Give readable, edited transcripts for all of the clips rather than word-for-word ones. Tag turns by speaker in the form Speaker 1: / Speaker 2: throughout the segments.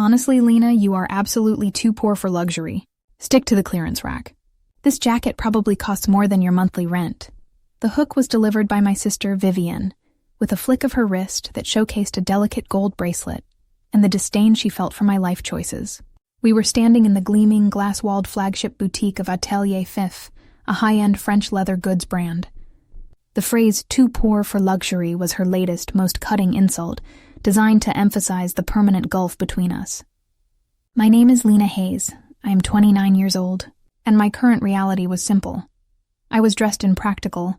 Speaker 1: Honestly, Lena, you are absolutely too poor for luxury. Stick to the clearance rack. This jacket probably costs more than your monthly rent. The hook was delivered by my sister, Vivienne, with a flick of her wrist that showcased a delicate gold bracelet and the disdain she felt for my life choices. We were standing in the gleaming, glass-walled flagship boutique of Atelier V, a high-end French leather goods brand. The phrase "too poor for luxury" was her latest, most cutting insult, designed to emphasize the permanent gulf between us. My name is Lena Hayes. I am 29 years old, and my current reality was simple. I was dressed in practical,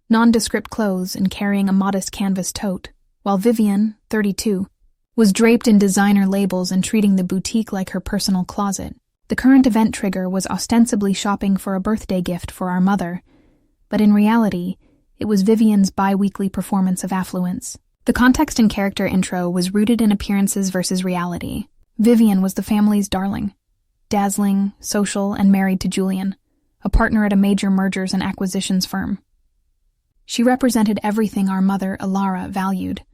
Speaker 1: nondescript clothes and carrying a modest canvas tote, while Vivienne, 32, was draped in designer labels and treating the boutique like her personal closet. The current event trigger was ostensibly shopping for a birthday gift for our mother, but in reality, it was Vivienne's bi-weekly performance of affluence. The context and character intro was rooted in appearances versus reality. Vivienne was the family's darling, dazzling, social, and married to Julian, a partner at a major mergers and acquisitions firm. She represented everything our mother, Alara, valued: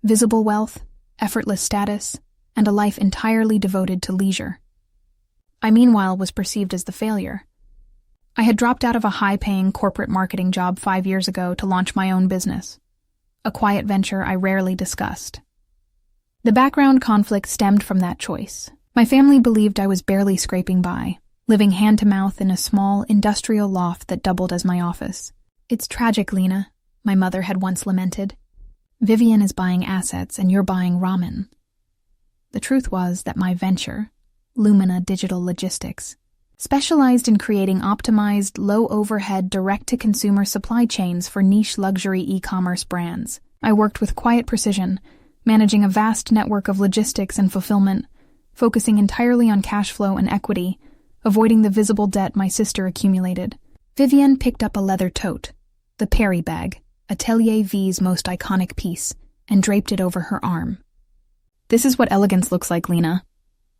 Speaker 1: visible wealth, effortless status, and a life entirely devoted to leisure. I, meanwhile, was perceived as the failure. I had dropped out of a high-paying corporate marketing job 5 years ago to launch my own business, a quiet venture I rarely discussed. The background conflict stemmed from that choice. My family believed I was barely scraping by, living hand-to-mouth in a small, industrial loft that doubled as my office. "It's tragic, Lena," my mother had once lamented. "Vivienne is buying assets and you're buying ramen." The truth was that my venture, Lumina Digital Logistics, specialized in creating optimized, low-overhead, direct-to-consumer supply chains for niche luxury e-commerce brands. I worked with quiet precision, managing a vast network of logistics and fulfillment, focusing entirely on cash flow and equity, avoiding the visible debt my sister accumulated. Vivienne picked up a leather tote, the Perry bag, Atelier V's most iconic piece, and draped it over her arm. "This is what elegance looks like, Lena.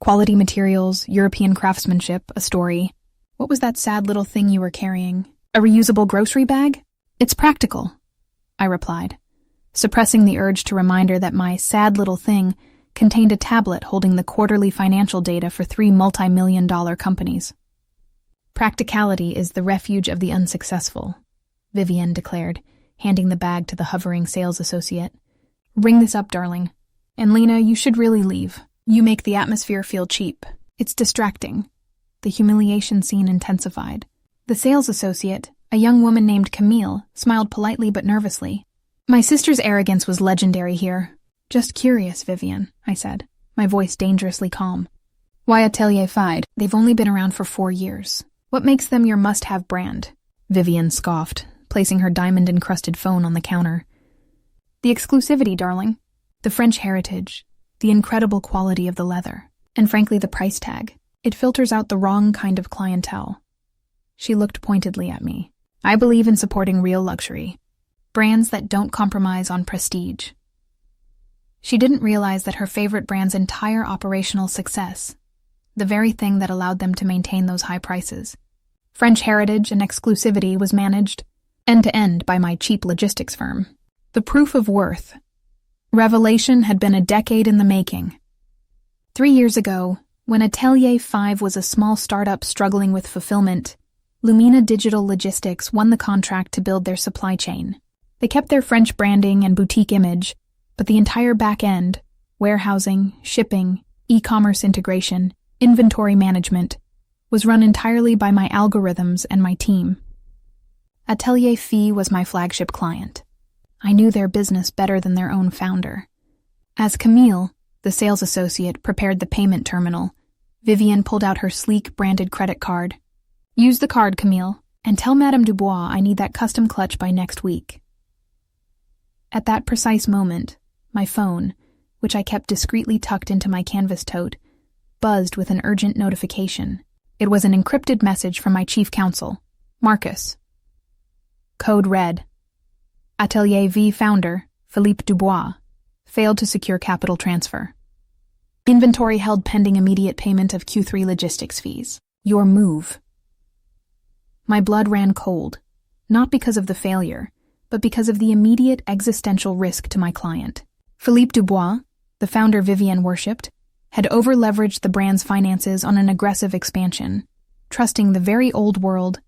Speaker 1: Quality materials, European craftsmanship, a story. What was that sad little thing you were carrying? A reusable grocery bag? It's practical," I replied, suppressing the urge to remind her that my sad little thing contained a tablet holding the quarterly financial data for 3 multi-million-dollar companies. "Practicality is the refuge of the unsuccessful," Vivienne declared, handing the bag to the hovering sales associate. "Ring this up, darling. And Lena, you should really leave. You make the atmosphere feel cheap. It's distracting." The humiliation scene intensified. The sales associate, a young woman named Camille, smiled politely but nervously. "My sister's arrogance was legendary here." "Just curious, Vivienne," I said, my voice dangerously calm. "Why Atelier V? They've only been around for 4 years. What makes them your must-have brand?" Vivienne scoffed, placing her diamond-encrusted phone on the counter. "The exclusivity, darling. The French heritage. The incredible quality of the leather. And frankly, the price tag. It filters out the wrong kind of clientele." She looked pointedly at me. "I believe in supporting real luxury. Brands that don't compromise on prestige." She didn't realize that her favorite brand's entire operational success, the very thing that allowed them to maintain those high prices, French heritage and exclusivity, was managed end-to-end by my cheap logistics firm. The proof of worth. Revelation had been a decade in the making. 3 years ago, when Atelier V was a small startup struggling with fulfillment, Lumina Digital Logistics won the contract to build their supply chain. They kept their French branding and boutique image, but the entire back end, warehousing, shipping, e-commerce integration, inventory management, was run entirely by my algorithms and my team. Atelier V was my flagship client. I knew their business better than their own founder. As Camille, the sales associate, prepared the payment terminal, Vivienne pulled out her sleek, branded credit card. "Use the card, Camille, and tell Madame Dubois I need that custom clutch by next week." At that precise moment, my phone, which I kept discreetly tucked into my canvas tote, buzzed with an urgent notification. It was an encrypted message from my chief counsel, Marcus. Code read: Atelier V founder, Philippe Dubois, failed to secure capital transfer. Inventory held pending immediate payment of Q3 logistics fees. Your move. My blood ran cold, not because of the failure, but because of the immediate existential risk to my client. Philippe Dubois, the founder Vivienne worshipped, had over-leveraged the brand's finances on an aggressive expansion, trusting the very old world,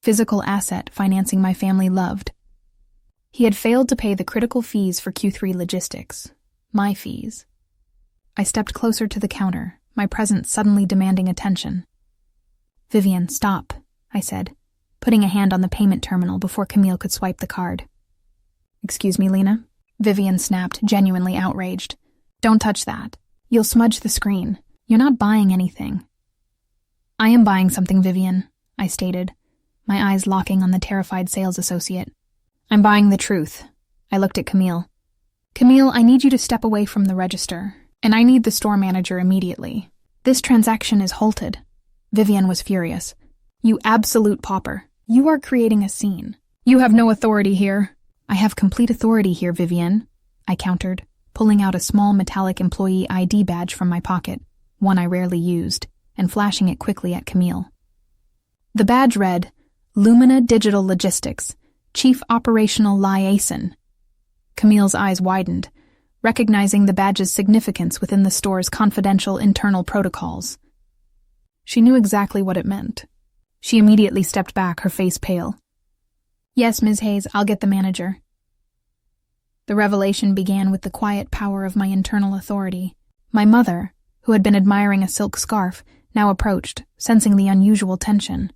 Speaker 1: physical asset financing my family loved. He had failed to pay the critical fees for Q3 logistics, my fees. I stepped closer to the counter, my presence suddenly demanding attention. "Vivienne, stop," I said, putting a hand on the payment terminal before Camille could swipe the card. "Excuse me, Lena?" Vivienne snapped, genuinely outraged. "Don't touch that. You'll smudge the screen. You're not buying anything." "I am buying something, Vivienne," I stated, my eyes locking on the terrified sales associate. "I'm buying the truth." I looked at Camille. "Camille, I need you to step away from the register, and I need the store manager immediately. This transaction is halted." Vivienne was furious. "You absolute pauper. You are creating a scene. You have no authority here." "I have complete authority here, Vivienne," I countered, pulling out a small metallic employee ID badge from my pocket, one I rarely used, and flashing it quickly at Camille. The badge read, "Lumina Digital Logistics, Chief Operational Liaison." Camille's eyes widened, recognizing the badge's significance within the store's confidential internal protocols. She knew exactly what it meant. She immediately stepped back, her face pale. "Yes, Ms. Hayes, I'll get the manager." The revelation began with the quiet power of my internal authority. My mother, who had been admiring a silk scarf, now approached, sensing the unusual tension.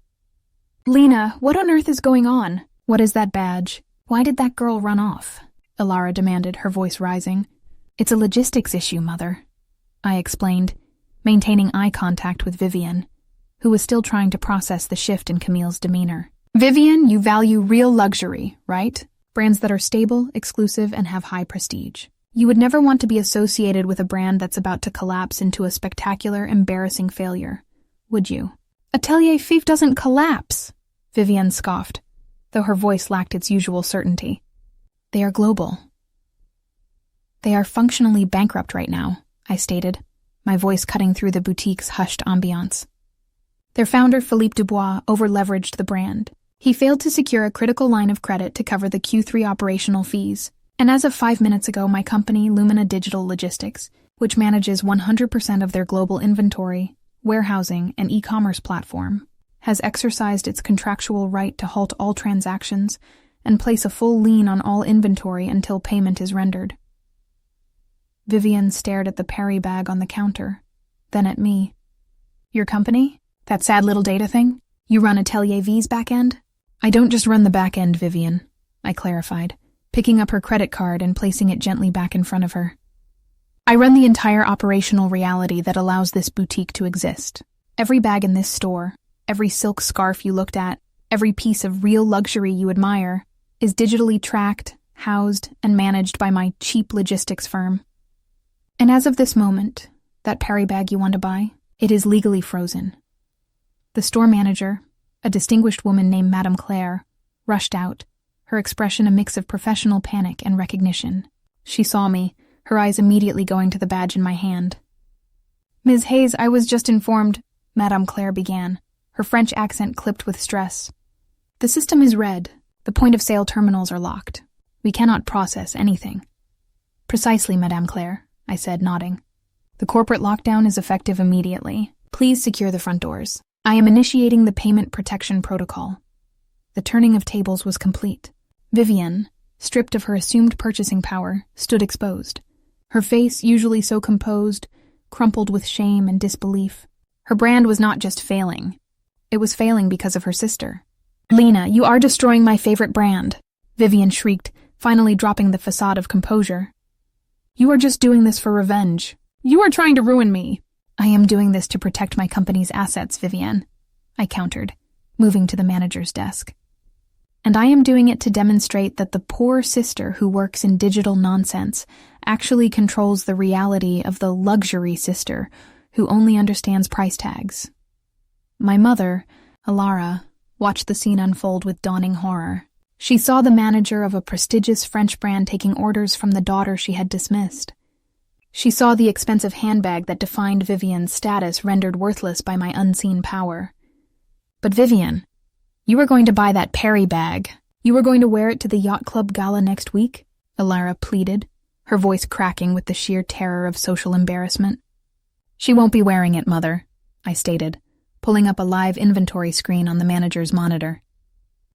Speaker 1: "Lena, what on earth is going on? What is that badge? Why did that girl run off?" Alara demanded, her voice rising. "It's a logistics issue, Mother," I explained, maintaining eye contact with Vivienne, who was still trying to process the shift in Camille's demeanor. "Vivienne, you value real luxury, right? Brands that are stable, exclusive, and have high prestige. You would never want to be associated with a brand that's about to collapse into a spectacular, embarrassing failure, would you?" "Atelier V doesn't collapse," Vivienne scoffed, though her voice lacked its usual certainty. "They are global. They are functionally bankrupt right now," I stated, my voice cutting through the boutique's hushed ambiance. Their founder, Philippe Dubois, over-leveraged the brand. He failed to secure a critical line of credit to cover the Q3 operational fees, and as of 5 minutes ago, my company, Lumina Digital Logistics, which manages 100% of their global inventory, warehousing, and e-commerce platform, has exercised its contractual right to halt all transactions and place a full lien on all inventory until payment is rendered. Vivienne stared at the Perry bag on the counter, then at me. "Your company? That sad little data thing? You run Atelier V's back end?" "I don't just run the back end, Vivienne," I clarified, picking up her credit card and placing it gently back in front of her. "I run the entire operational reality that allows this boutique to exist. Every bag in this store, every silk scarf you looked at, every piece of real luxury you admire, is digitally tracked, housed, and managed by my cheap logistics firm. And as of this moment, that Perry bag you want to buy, it is legally frozen." The store manager, a distinguished woman named Madame Claire, rushed out, her expression a mix of professional panic and recognition. She saw me, her eyes immediately going to the badge in my hand. "Ms. Hayes, I was just informed," Madame Claire began, her French accent clipped with stress. "The system is red. The point-of-sale terminals are locked. We cannot process anything." "Precisely, Madame Claire," I said, nodding. "The corporate lockdown is effective immediately. Please secure the front doors. I am initiating the payment protection protocol." The turning of tables was complete. Vivienne, stripped of her assumed purchasing power, stood exposed. Her face, usually so composed, crumpled with shame and disbelief. Her brand was not just failing. It was failing because of her sister. "Lena, you are destroying my favorite brand," Vivienne shrieked, finally dropping the facade of composure. "You are just doing this for revenge. You are trying to ruin me." "I am doing this to protect my company's assets, Vivienne," I countered, moving to the manager's desk. "And I am doing it to demonstrate that the poor sister who works in digital nonsense actually controls the reality of the luxury sister who only understands price tags." My mother, Alara, watched the scene unfold with dawning horror. She saw the manager of a prestigious French brand taking orders from the daughter she had dismissed. She saw the expensive handbag that defined Vivienne's status rendered worthless by my unseen power. "But Vivienne, you are going to buy that Perry bag. You are going to wear it to the yacht club gala next week?" Alara pleaded, her voice cracking with the sheer terror of social embarrassment. She won't be wearing it, Mother, I stated, pulling up a live inventory screen on the manager's monitor.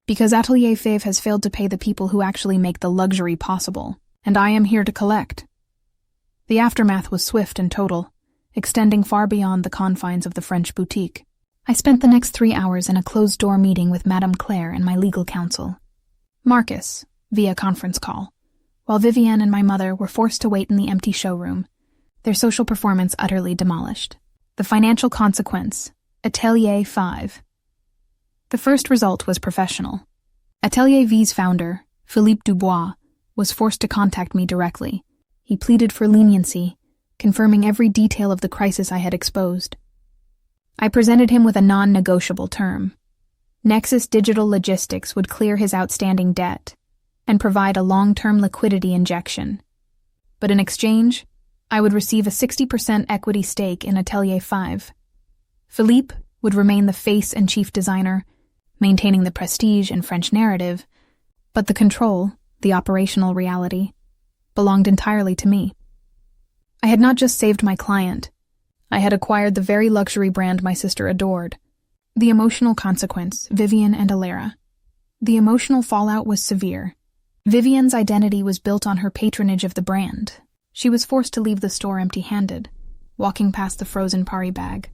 Speaker 1: Because Atelier V has failed to pay the people who actually make the luxury possible, and I am here to collect. The aftermath was swift and total, extending far beyond the confines of the French boutique. I spent the next 3 hours in a closed-door meeting with Madame Claire and my legal counsel, Marcus, via conference call, while Vivienne and my mother were forced to wait in the empty showroom, their social performance utterly demolished. The financial consequence, Atelier V. The first result was professional. Atelier V's founder, Philippe Dubois, was forced to contact me directly. He pleaded for leniency, confirming every detail of the crisis I had exposed. I presented him with a non-negotiable term. Nexus Digital Logistics would clear his outstanding debt and provide a long-term liquidity injection. But in exchange, I would receive a 60% equity stake in Atelier V. Philippe would remain the face and chief designer, maintaining the prestige and French narrative, but the control, the operational reality, belonged entirely to me. I had not just saved my client, I had acquired the very luxury brand my sister adored. The emotional consequence, Vivienne and Alera. The emotional fallout was severe. Vivienne's identity was built on her patronage of the brand. She was forced to leave the store empty-handed, walking past the frozen Paris bag.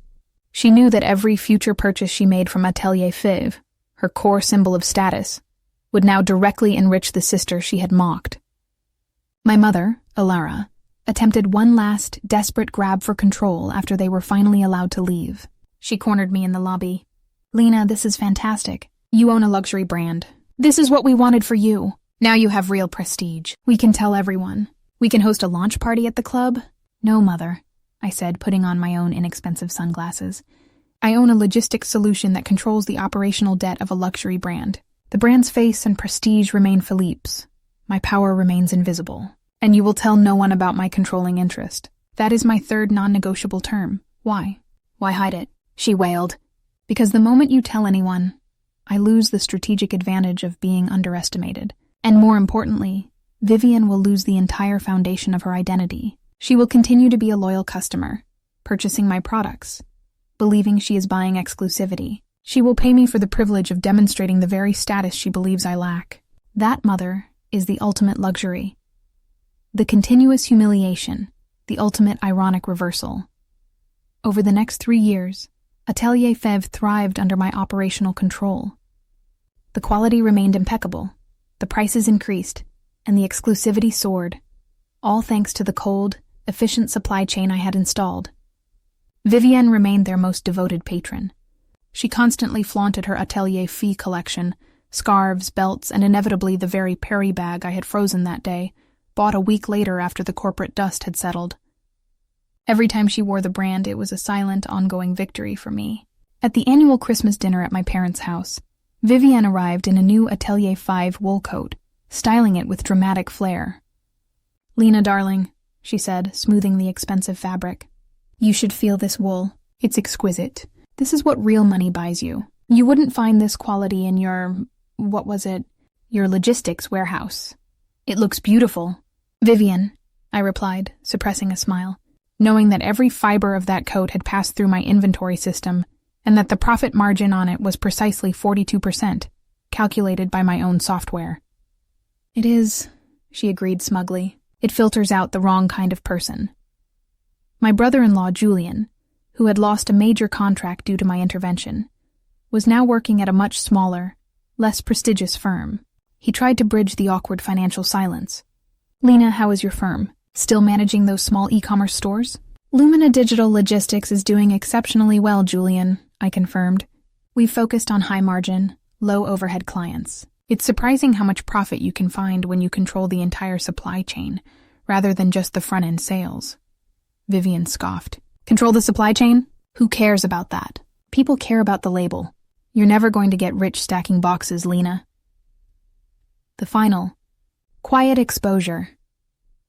Speaker 1: She knew that every future purchase she made from Atelier V, her core symbol of status, would now directly enrich the sister she had mocked. My mother, Alara, attempted one last, desperate grab for control after they were finally allowed to leave. She cornered me in the lobby. "Lena, this is fantastic. You own a luxury brand. This is what we wanted for you. Now you have real prestige. We can tell everyone. We can host a launch party at the club." "No, Mother," I said, putting on my own inexpensive sunglasses. "I own a logistics solution that controls the operational debt of a luxury brand. The brand's face and prestige remain Philippe's. My power remains invisible. And you will tell no one about my controlling interest. That is my third non-negotiable term. Why? Why hide it?" She wailed. "Because the moment you tell anyone, I lose the strategic advantage of being underestimated. And more importantly, Vivienne will lose the entire foundation of her identity. She will continue to be a loyal customer, purchasing my products, believing she is buying exclusivity. She will pay me for the privilege of demonstrating the very status she believes I lack. That, Mother, is the ultimate luxury. The continuous humiliation, the ultimate ironic reversal. Over the next 3 years, Atelier V thrived under my operational control. The quality remained impeccable, the prices increased, and the exclusivity soared, all thanks to the cold, efficient supply chain I had installed. Vivienne remained their most devoted patron. She constantly flaunted her Atelier V collection, scarves, belts, and inevitably the very Paris bag I had frozen that day, bought a week later after the corporate dust had settled. Every time she wore the brand, it was a silent, ongoing victory for me. At the annual Christmas dinner at my parents' house, Vivienne arrived in a new Atelier V wool coat, styling it with dramatic flair. "Lena, darling," she said, smoothing the expensive fabric, "you should feel this wool. It's exquisite. This is what real money buys you. You wouldn't find this quality in your logistics warehouse. It looks beautiful." "Vivienne," I replied, suppressing a smile, knowing that every fiber of that coat had passed through my inventory system and that the profit margin on it was precisely 42%, calculated by my own software. "It is," she agreed smugly. "It filters out the wrong kind of person." My brother-in-law, Julian, who had lost a major contract due to my intervention, was now working at a much smaller, less prestigious firm. He tried to bridge the awkward financial silence. "Lena, how is your firm? Still managing those small e-commerce stores?" "Lumina Digital Logistics is doing exceptionally well, Julian," I confirmed. "We've focused on high-margin, low-overhead clients. It's surprising how much profit you can find when you control the entire supply chain, rather than just the front-end sales." Vivienne scoffed. "Control the supply chain? Who cares about that? People care about the label. You're never going to get rich stacking boxes, Lena." The final, quiet exposure.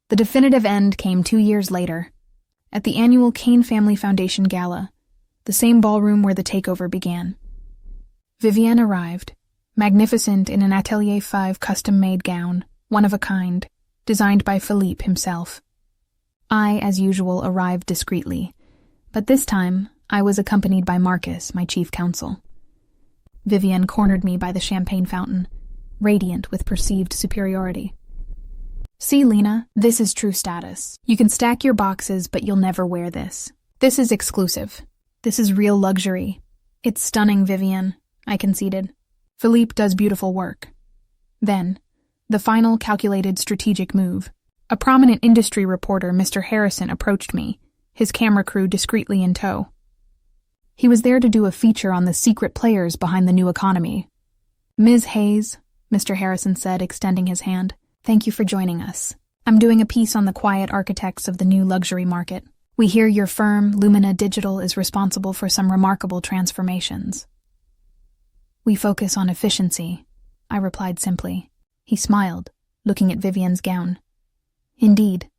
Speaker 1: The definitive end came 2 years later, at the annual Kane Family Foundation Gala, the same ballroom where the takeover began. Vivienne arrived, magnificent in an Atelier V custom-made gown, one of a kind, designed by Philippe himself. I, as usual, arrived discreetly, But this time, I was accompanied by Marcus, my chief counsel. Vivienne cornered me by the champagne fountain, radiant with perceived superiority. See, Lena, this is true status. You can stack your boxes, but you'll never wear this. This is exclusive. This is real luxury. It's stunning, Vivienne, I conceded. Philippe does beautiful work. Then, the final calculated strategic move. A prominent industry reporter, Mr. Harrison, approached me, his camera crew discreetly in tow. He was there to do a feature on the secret players behind the new economy. Ms. Hayes, Mr. Harrison said, extending his hand, thank you for joining us. I'm doing a piece on the quiet architects of the new luxury market. We hear your firm, Lumina Digital, is responsible for some remarkable transformations. We focus on efficiency, I replied simply. He smiled, looking at Vivienne's gown. Indeed.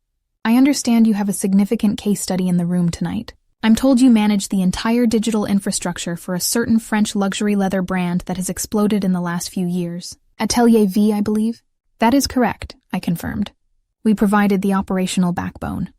Speaker 1: I understand you have a significant case study in the room tonight. I'm told you manage the entire digital infrastructure for a certain French luxury leather brand that has exploded in the last few years. Atelier V, I believe? That is correct, I confirmed. We provided the operational backbone.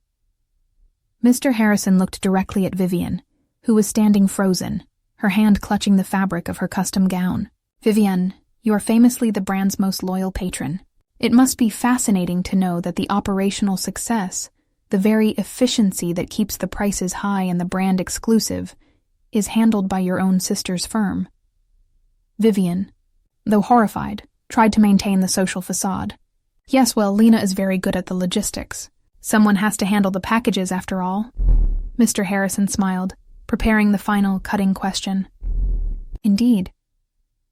Speaker 1: Mr. Harrison looked directly at Vivienne, who was standing frozen, her hand clutching the fabric of her custom gown. Vivienne, you are famously the brand's most loyal patron. It must be fascinating to know that the operational success, the very efficiency that keeps the prices high and the brand exclusive, is handled by your own sister's firm. Vivienne, though horrified, tried to maintain the social facade. Yes, well, Lena is very good at the logistics. Someone has to handle the packages, after all. Mr. Harrison smiled, preparing the final cutting question. Indeed.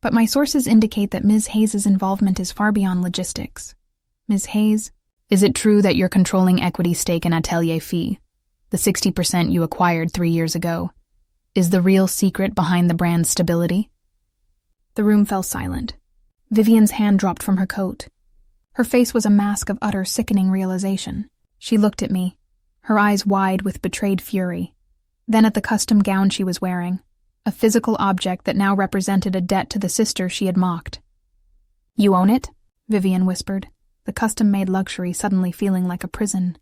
Speaker 1: But my sources indicate that Ms. Hayes' involvement is far beyond logistics. Ms. Hayes, is it true that your controlling equity stake in Atelier V, the 60% you acquired 3 years ago, is the real secret behind the brand's stability? The room fell silent. Vivienne's hand dropped from her coat. Her face was a mask of utter sickening realization. She looked at me, her eyes wide with betrayed fury, then at the custom gown she was wearing, a physical object that now represented a debt to the sister she had mocked. You own it? Vivienne whispered, the custom-made luxury suddenly feeling like a prison.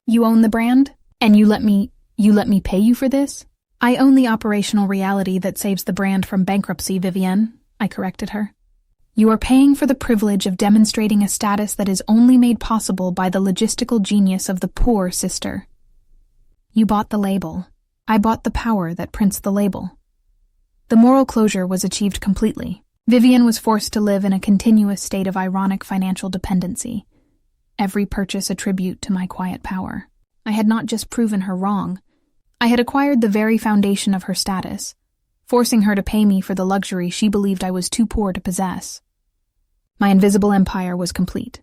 Speaker 1: You own the brand? And you let me pay you for this? I own the operational reality that saves the brand from bankruptcy, Vivienne, I corrected her. You are paying for the privilege of demonstrating a status that is only made possible by the logistical genius of the poor sister. You bought the label. I bought the power that prints the label. The moral closure was achieved completely. Vivienne was forced to live in a continuous state of ironic financial dependency. Every purchase a tribute to my quiet power. I had not just proven her wrong. I had acquired the very foundation of her status, forcing her to pay me for the luxury she believed I was too poor to possess. My invisible empire was complete.